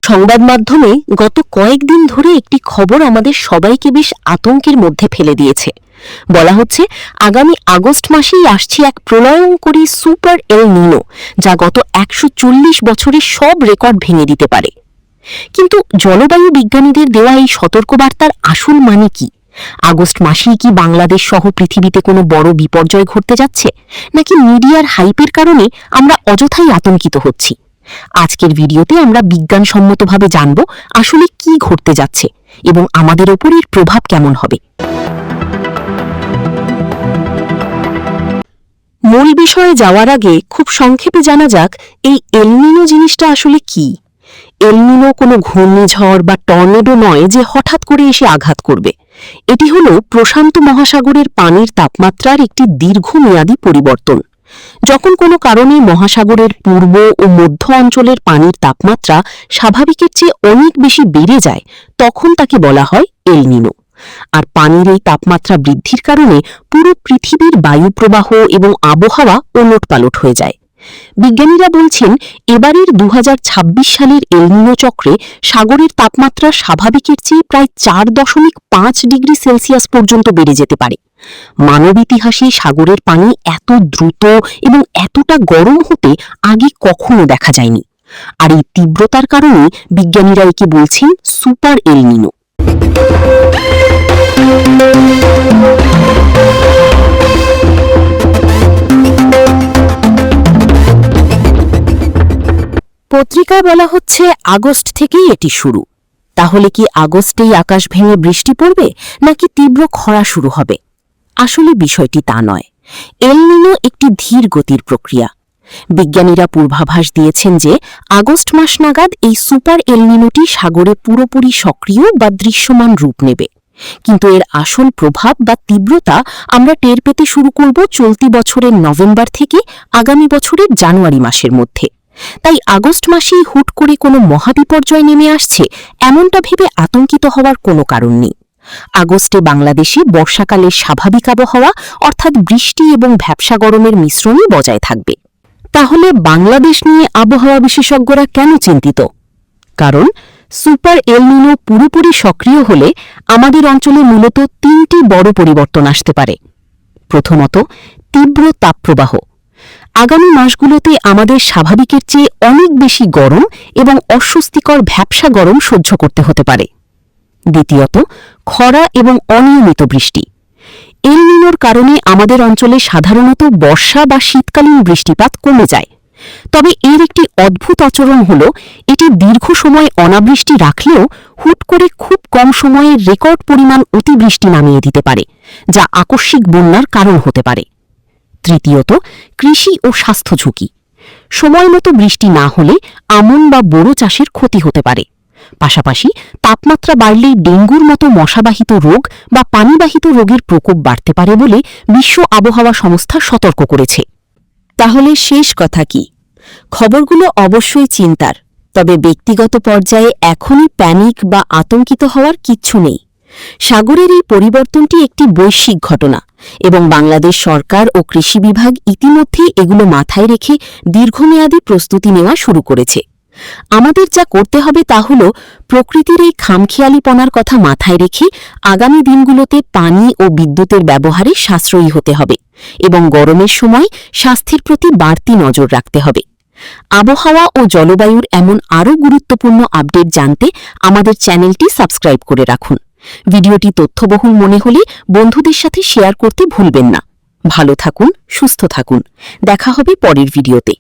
সংবাদ মাধ্যমে গত কয়েকদিন ধরে একটি খবর আমাদের সবাইকে বেশ আতঙ্কের মধ্যে ফেলে দিয়েছে। বলা হচ্ছে আগামী আগস্ট মাসেই আসছে এক প্রলয়ঙ্করী সুপার এল নিনো, যা গত ১৪০ বছরের সব রেকর্ড ভেঙে দিতে পারে। কিন্তু জলবায়ু বিজ্ঞানীদের দেওয়া এই সতর্কবার্তার আসল মানে কি? আগস্ট মাসেই কি বাংলাদেশ সহ পৃথিবীতে কোনো বড় বিপর্যয় ঘটতে যাচ্ছে, নাকি মিডিয়ার হাইপের কারণে আমরা অযথাই আতঙ্কিত হচ্ছি? আজকের ভিডিওতে আমরা বিজ্ঞানসম্মতভাবে জানব আসলে কি ঘটতে যাচ্ছে এবং আমাদের ওপর এর প্রভাব কেমন হবে। মূল বিষয়ে যাওয়ার আগে খুব সংক্ষেপে জানা যাক এই এল নিনো জিনিসটা আসলে কি। এল নিনো কোনো ঘূর্ণিঝড় বা টর্নেডো নয় যে হঠাৎ করে এসে আঘাত করবে। এটি হল প্রশান্ত মহাসাগরের পানির তাপমাত্রার একটি দীর্ঘমেয়াদী পরিবর্তন। যখন কোনো কারণে মহাসাগরের পূর্ব ও মধ্য অঞ্চলের পানির তাপমাত্রা স্বাভাবিকের চেয়ে অনেক বেশি বেড়ে যায়, তখন তাকে বলা হয় এল নিনো। আর পানির এই তাপমাত্রা বৃদ্ধির কারণে পুরো পৃথিবীর বায়ু প্রবাহ এবং আবহাওয়া ওলটপালট হয়ে যায়। বিজ্ঞানীরা বলছেন এবারের ২০২৬ সালের এল নিনো চক্রে সাগরের তাপমাত্রা স্বাভাবিকের চেয়ে প্রায় ৪.৫ ডিগ্রি সেলসিয়াস পর্যন্ত বেড়ে যেতে পারে। মানব ইতিহাসে সাগরের পানি এত দ্রুত এবং এতটা গরম হতে আগে কখনো দেখা যায়নি। আর এই তীব্রতার কারণে বিজ্ঞানীরা একে বলছেন সুপার এল নিনো। পত্রিকায় বলা হচ্ছে আগস্ট থেকেই এটি শুরু। তাহলে কি আগস্টেই আকাশ ভেঙে বৃষ্টি পড়বে, নাকি তীব্র খরা শুরু হবে? আসলে বিষয়টি তা নয়। এল নিনো একটি ধীর গতির প্রক্রিয়া। বিজ্ঞানীরা পূর্বাভাস দিয়েছেন যে আগস্ট মাস নাগাদ এই সুপার এল নিনোটি সাগরে পুরোপুরি সক্রিয় বা দৃশ্যমান রূপ নেবে। কিন্তু এর আসল প্রভাব বা তীব্রতা আমরা টের পেতে শুরু করব চলতি বছরের নভেম্বর থেকে আগামী বছরের জানুয়ারি মাসের মধ্যে। তাই আগস্ট মাসেই হুট করে কোনো মহাবিপর্যয় নেমে আসছে এমনটা ভেবে আতঙ্কিত হওয়ার কোনো কারণ নেই। আগস্টে বাংলাদেশে বর্ষাকালের স্বাভাবিক আবহাওয়া অর্থাৎ বৃষ্টি এবং ভ্যাপসা গরমের মিশ্রণই বজায় থাকবে। তাহলে বাংলাদেশ নিয়ে আবহাওয়া বিশেষজ্ঞরা কেন চিন্তিত? কারণ সুপার এল নিনো পুরোপুরি সক্রিয় হলে আমাদের অঞ্চলে মূলত ৩টি বড় পরিবর্তন আসতে পারে। প্রথমত, তীব্র তাপপ্রবাহ। আগামী মাসগুলোতে আমাদের স্বাভাবিকের চেয়ে অনেক বেশি গরম এবং অস্বস্তিকর ভ্যাপসা গরম সহ্য করতে হতে পারে। দ্বিতীয়ত, খরা এবং অনিয়মিত বৃষ্টি। এল নিনোর কারণে আমাদের অঞ্চলে সাধারণত বর্ষা বা শীতকালীন বৃষ্টিপাত কমে যায়। তবে এর একটি অদ্ভুত আচরণ হল এটি দীর্ঘ সময় অনাবৃষ্টি রাখলেও হুট করে খুব কম সময়ে রেকর্ড পরিমাণ অতিবৃষ্টি নামিয়ে দিতে পারে, যা আকস্মিক বন্যার কারণ হতে পারে। তৃতীয়ত, কৃষি ও স্বাস্থ্য ঝুঁকি। সময়মতো বৃষ্টি না হলে আমন বা বোরো চাষের ক্ষতি হতে পারে। পাশাপাশি তাপমাত্রা বাড়লেই ডেঙ্গুর মতো মশাবাহিত রোগ বা পানিবাহিত রোগের প্রকোপ বাড়তে পারে বলে বিশ্ব আবহাওয়া সংস্থা সতর্ক করেছে। তাহলে শেষ কথা কি? খবরগুলো অবশ্যই চিন্তার, তবে ব্যক্তিগত পর্যায়ে এখনই প্যানিক বা আতঙ্কিত হওয়ার কিচ্ছু নেই। সাগরের এই পরিবর্তনটি একটি বৈশ্বিক ঘটনা এবং বাংলাদেশ সরকার ও কৃষি বিভাগ ইতিমধ্যেই এগুলো মাথায় রেখে দীর্ঘমেয়াদী প্রস্তুতি নেওয়া শুরু করেছে। আমাদের যা করতে হবে তা হল প্রকৃতির এই খামখেয়ালিপনার কথা মাথায় রেখে আগামী দিনগুলোতে পানি ও বিদ্যুতের ব্যবহারে সাশ্রয়ী হতে হবে এবং গরমের সময় স্বাস্থ্যের প্রতি বাড়তি নজর রাখতে হবে। আবহাওয়া ও জলবায়ুর এমন আরও গুরুত্বপূর্ণ আপডেট জানতে আমাদের চ্যানেলটি সাবস্ক্রাইব করে রাখুন। ভিডিওটি তথ্যবহুল মনে হলে বন্ধুদের সাথে শেয়ার করতে ভুলবেন না। ভালো থাকুন, সুস্থ থাকুন। দেখা হবে পরের ভিডিওতে।